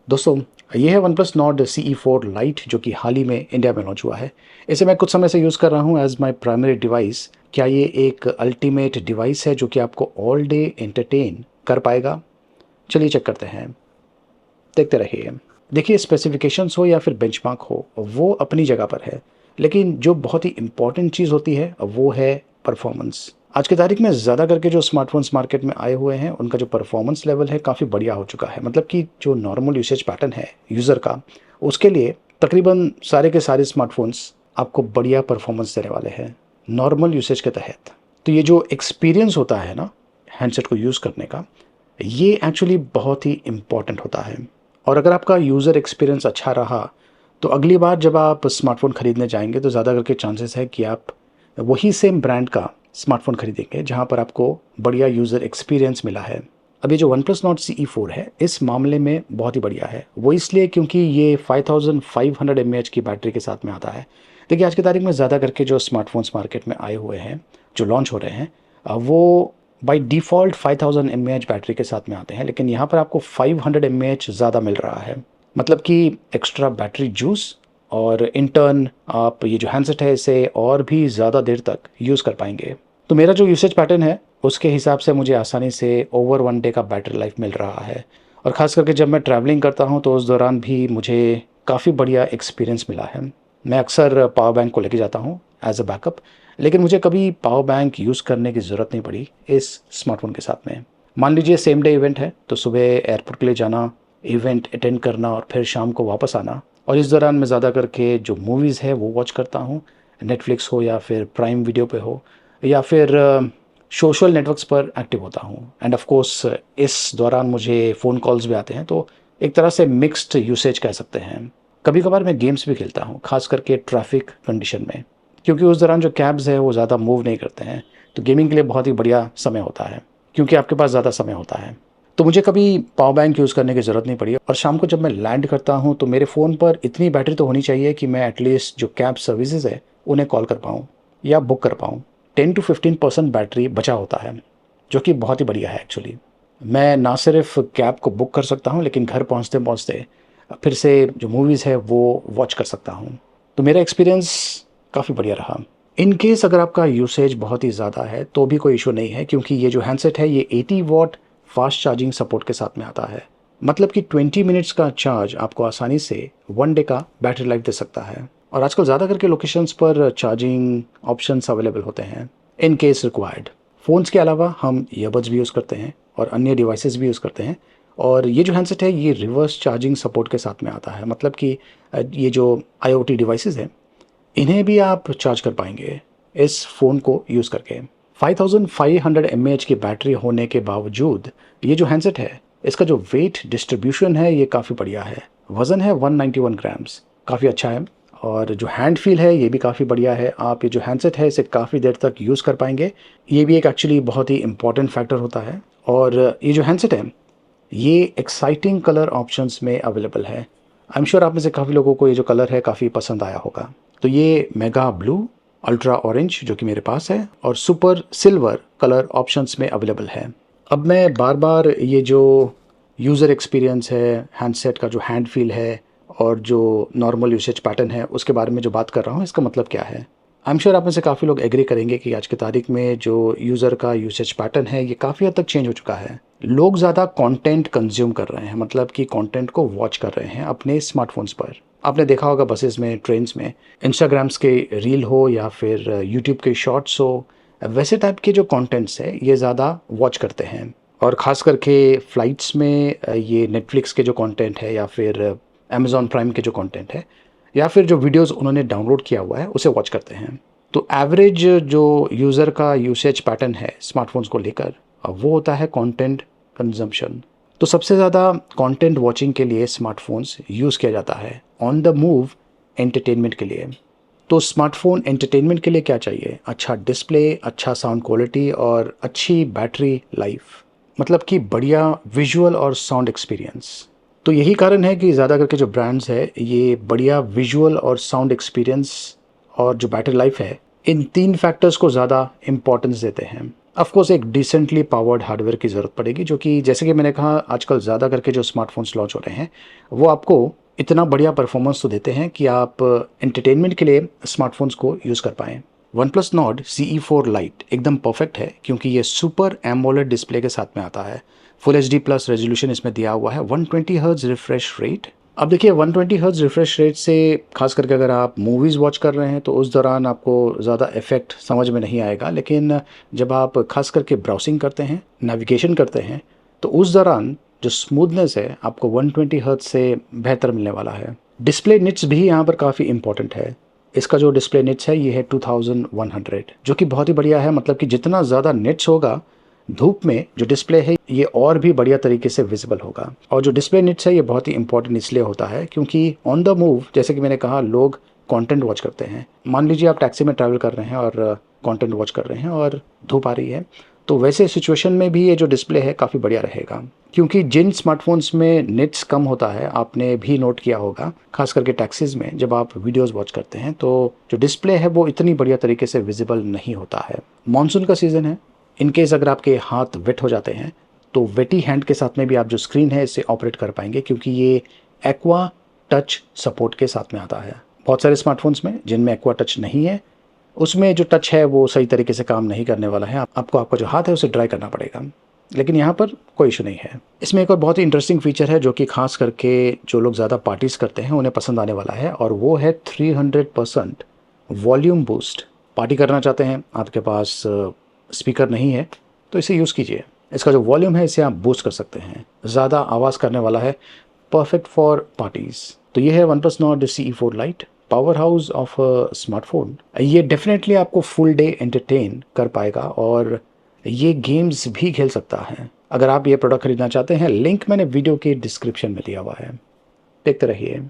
दोस्तों, ये है one plus Nord CE4 light जो कि हाल ही में इंडिया में लॉन्च हुआ है। इसे मैं कुछ समय से यूज़ कर रहा हूँ एज माय प्राइमरी डिवाइस। क्या ये एक अल्टीमेट डिवाइस है जो कि आपको ऑल डे एंटरटेन कर पाएगा? चलिए चेक करते हैं, देखते रहिए। देखिए, स्पेसिफिकेशंस हो या फिर बेंचमार्क हो, वो अपनी जगह पर है, लेकिन जो बहुत ही इंपॉर्टेंट चीज़ होती है वो है परफॉर्मेंस। आज की तारीख में ज़्यादा करके जो स्मार्टफोन्स मार्केट में आए हुए हैं उनका जो परफॉर्मेंस लेवल है काफ़ी बढ़िया हो चुका है। मतलब कि जो नॉर्मल यूसेज पैटर्न है यूज़र का, उसके लिए तकरीबन सारे के सारे स्मार्टफोन्स आपको बढ़िया परफॉर्मेंस देने वाले हैं नॉर्मल यूसेज के तहत। तो ये जो एक्सपीरियंस होता है ना हैंडसेट को यूज़ करने का, ये एक्चुअली बहुत ही इम्पॉर्टेंट होता है। और अगर आपका यूज़र एक्सपीरियंस अच्छा रहा तो अगली बार जब आप स्मार्टफ़ोन ख़रीदने जाएंगे तो ज़्यादा करके चांसेस है कि आप वही सेम ब्रांड का स्मार्टफ़ोन खरीदेंगे जहाँ पर आपको बढ़िया यूज़र एक्सपीरियंस मिला है। अब ये जो वन प्लस नॉट CE4 है इस मामले में बहुत ही बढ़िया है। वो इसलिए क्योंकि ये 5500 mAh की बैटरी के साथ में आता है। देखिए, आज की तारीख में ज़्यादा करके जो स्मार्टफोन्स मार्केट में आए हुए हैं, जो लॉन्च हो रहे हैं, वो बाय डिफ़ॉल्ट 5000 mAh बैटरी के साथ में आते हैं, लेकिन यहाँ पर आपको 500 mAh ज़्यादा मिल रहा है। मतलब कि एक्स्ट्रा बैटरी जूस, और इन टर्न आप ये जो हैंडसेट है इसे और भी ज़्यादा देर तक यूज़ कर पाएंगे। तो मेरा जो यूसेज पैटर्न है उसके हिसाब से मुझे आसानी से ओवर वन डे का बैटरी लाइफ मिल रहा है। और ख़ास करके जब मैं ट्रैवलिंग करता हूँ तो उस दौरान भी मुझे काफ़ी बढ़िया एक्सपीरियंस मिला है। मैं अक्सर पावर बैंक को लेके जाता हूँ एज अ बैकअप, लेकिन मुझे कभी पावर बैंक यूज़ करने की ज़रूरत नहीं पड़ी इस स्मार्टफोन के साथ में। मान लीजिए सेम डे इवेंट है तो सुबह एयरपोर्ट के लिए जाना, इवेंट अटेंड करना और फिर शाम को वापस आना। और इस दौरान मैं ज़्यादा करके जो मूवीज़ है वो वॉच करता हूँ, नेटफ्लिक्स हो या फिर प्राइम वीडियो पे हो या फिर सोशल नेटवर्क्स पर एक्टिव होता हूँ। एंड ऑफ कोर्स इस दौरान मुझे फ़ोन कॉल्स भी आते हैं, तो एक तरह से मिक्स्ड यूसेज कह सकते हैं। कभी कभार मैं गेम्स भी खेलता हूँ, खास करके ट्रैफिक कंडीशन में, क्योंकि उस दौरान जो कैब्स है वो ज़्यादा मूव नहीं करते हैं। तो गेमिंग के लिए बहुत ही बढ़िया समय होता है क्योंकि आपके पास ज़्यादा समय होता है। तो मुझे कभी पावर बैंक यूज़ करने की ज़रूरत नहीं पड़ी। और शाम को जब मैं लैंड करता हूँ तो मेरे फ़ोन पर इतनी बैटरी तो होनी चाहिए कि मैं एटलीस्ट जो कैब सर्विसेज है उन्हें कॉल कर पाऊँ या बुक कर पाऊँ। 10 to 15% बैटरी बचा होता है, जो कि बहुत ही बढ़िया है एक्चुअली। मैं ना सिर्फ कैब को बुक कर सकता हूँ लेकिन घर पहुँचते पहुँचते फिर से जो मूवीज़ है वो वॉच कर सकता हूँ। तो मेरा एक्सपीरियंस काफ़ी बढ़िया रहा। इन केस अगर आपका यूसेज बहुत ही ज़्यादा है तो भी कोई इशू नहीं है, क्योंकि ये जो हैंडसेट है ये 80 वॉट फास्ट चार्जिंग सपोर्ट के साथ में आता है। मतलब कि 20 मिनट्स का चार्ज आपको आसानी से वन डे का बैटरी लाइफ दे सकता है। और आजकल ज़्यादा करके लोकेशंस पर चार्जिंग ऑप्शंस अवेलेबल होते हैं इन केस रिक्वायर्ड। फ़ोन्स के अलावा हम ईयरबड्स भी यूज़ करते हैं और अन्य डिवाइसेस भी यूज़ करते हैं। और ये जो हैंडसेट है ये रिवर्स चार्जिंग सपोर्ट के साथ में आता है। मतलब कि ये जो IoT डिवाइसेस हैं इन्हें भी आप चार्ज कर पाएंगे इस फ़ोन को यूज़ करके। 5500 mAh की बैटरी होने के बावजूद ये जो हैंडसेट है इसका जो वेट डिस्ट्रीब्यूशन है ये काफ़ी बढ़िया है। वज़न है 191 ग्राम्स, काफ़ी अच्छा है। और जो हैंड फील है ये भी काफ़ी बढ़िया है। आप ये जो हैंडसेट है इसे काफ़ी देर तक यूज़ कर पाएंगे। ये भी एक एक्चुअली बहुत ही इंपॉर्टेंट फैक्टर होता है। और ये जो हैंडसेट है ये एक्साइटिंग कलर ऑप्शंस में अवेलेबल है। आई एम श्योर आप में से काफ़ी लोगों को ये जो कलर है काफ़ी पसंद आया होगा। तो ये मेगा ब्लू, अल्ट्रा ऑरेंज जो कि मेरे पास है, और सुपर सिल्वर कलर ऑप्शंस में अवेलेबल है। अब मैं बार बार ये जो यूज़र एक्सपीरियंस है, हैंडसेट का जो हैंड फील है और जो नॉर्मल यूसेज पैटर्न है उसके बारे में जो बात कर रहा हूँ, इसका मतलब क्या है? आई एम श्योर आप में से काफ़ी लोग एग्री करेंगे कि आज की तारीख में जो यूज़र का यूसेज पैटर्न है ये काफ़ी हद तक चेंज हो चुका है। लोग ज़्यादा कंटेंट कंज्यूम कर रहे हैं, मतलब कि कंटेंट को वॉच कर रहे हैं अपने स्मार्टफोन्स पर। आपने देखा होगा बसेस में, ट्रेन्स में, इंस्टाग्राम्स के रील हो या फिर यूट्यूब के शॉर्ट्स हो, वैसे टाइप के जो कंटेंट्स है ये ज़्यादा वॉच करते हैं। और ख़ास करके फ़्लाइट्स में ये नेटफ्लिक्स के जो कंटेंट है या फिर अमेज़ॉन प्राइम के जो कंटेंट है या फिर जो वीडियोस उन्होंने डाउनलोड किया हुआ है उसे वॉच करते हैं। तो एवरेज जो यूज़र का यूसेज पैटर्न है स्मार्टफोन्स को लेकर, वो होता है कंटेंट कंजम्पशन। तो सबसे ज़्यादा कंटेंट वॉचिंग के लिए स्मार्टफोन्स यूज़ किया जाता है, ऑन द मूव एंटरटेनमेंट के लिए। तो स्मार्टफोन एंटरटेनमेंट के लिए क्या चाहिए? अच्छा डिस्प्ले, अच्छा साउंड क्वालिटी और अच्छी बैटरी लाइफ, मतलब कि बढ़िया विजुअल और साउंड एक्सपीरियंस। तो यही कारण है कि ज़्यादा करके जो ब्रांड्स है ये बढ़िया विजुअल और साउंड एक्सपीरियंस और जो बैटरी लाइफ है, इन तीन फैक्टर्स को ज़्यादा इम्पोर्टेंस देते हैं। ऑफ कोर्स एक डिसेंटली पावर्ड हार्डवेयर की ज़रूरत पड़ेगी, जो कि जैसे कि मैंने कहा आजकल ज़्यादा करके जो स्मार्टफ़ोन्स लॉन्च हो रहे हैं, वो आपको इतना बढ़िया परफॉर्मेंस तो देते हैं कि आप एंटरटेनमेंट के लिए स्मार्टफ़ोन्स को यूज़ कर पाएँ। OnePlus Nord CE4 Lite एकदम परफेक्ट है क्योंकि ये सुपर एमोलेड डिस्प्ले के साथ में आता है। फुल एचडी प्लस रेजोल्यूशन इसमें दिया हुआ है, 120 हर्ट्ज रिफ्रेश रेट। अब देखिए 120 हर्ट्ज रिफ्रेश रेट से खास करके अगर आप मूवीज़ वॉच कर रहे हैं तो उस दौरान आपको ज़्यादा इफेक्ट समझ में नहीं आएगा, लेकिन जब आप खास करके ब्राउजिंग करते हैं, नेविगेशन करते हैं, तो उस दौरान जो स्मूथनेस है आपको 120 हर्ट्ज से बेहतर मिलने वाला है। डिस्प्ले निट्स भी यहाँ पर काफ़ी इंपॉर्टेंट है। इसका जो डिस्प्ले निट्स है ये है 2100, जो कि बहुत ही बढ़िया है। मतलब कि जितना ज़्यादा निट्स होगा धूप में, जो डिस्प्ले है ये और भी बढ़िया तरीके से विजिबल होगा। और जो डिस्प्ले निट्स है ये बहुत ही इंपॉर्टेंट इसलिए होता है क्योंकि ऑन द मूव, जैसे कि मैंने कहा, लोग कंटेंट वॉच करते हैं। मान लीजिए आप टैक्सी में ट्रैवल कर रहे हैं और कंटेंट वॉच कर रहे हैं और धूप आ रही है, तो वैसे सिचुएशन में भी ये जो डिस्प्ले है काफ़ी बढ़िया रहेगा। क्योंकि जिन स्मार्टफोन्स में निट्स कम होता है, आपने भी नोट किया होगा, खास करके टैक्सीज में जब आप वीडियोस वॉच करते हैं तो जो डिस्प्ले है वो इतनी बढ़िया तरीके से विजिबल नहीं होता है। मॉनसून का सीज़न है, इनकेस अगर आपके हाथ वेट हो जाते हैं तो वेटी हैंड के साथ में भी आप जो स्क्रीन है इससे ऑपरेट कर पाएंगे, क्योंकि ये एक्वा टच सपोर्ट के साथ में आता है। बहुत सारे स्मार्टफोन्स में जिनमें एक्वा टच नहीं है, उसमें जो टच है वो सही तरीके से काम नहीं करने वाला है। आपको आपका जो हाथ है उसे ड्राई करना पड़ेगा, लेकिन यहाँ पर कोई इशू नहीं है। इसमें एक और बहुत ही इंटरेस्टिंग फीचर है जो कि खास करके जो लोग ज़्यादा पार्टीज करते हैं उन्हें पसंद आने वाला है, और वो है 300% वॉल्यूम बूस्ट। पार्टी करना चाहते हैं, आपके पास स्पीकर नहीं है, तो इसे यूज़ कीजिए। इसका जो वॉल्यूम है इसे आप बूस्ट कर सकते हैं, ज़्यादा आवाज़ करने वाला है, परफेक्ट फॉर पार्टीज़। तो ये है OnePlus Nord CE4 Lite, power house of smartphone. ये डेफिनेटली आपको फुल डे एंटरटेन कर पाएगा और ये गेम्स भी खेल सकता है। अगर आप ये प्रोडक्ट खरीदना चाहते हैं, लिंक मैंने वीडियो के डिस्क्रिप्शन में दिया हुआ है, देखते रहिए।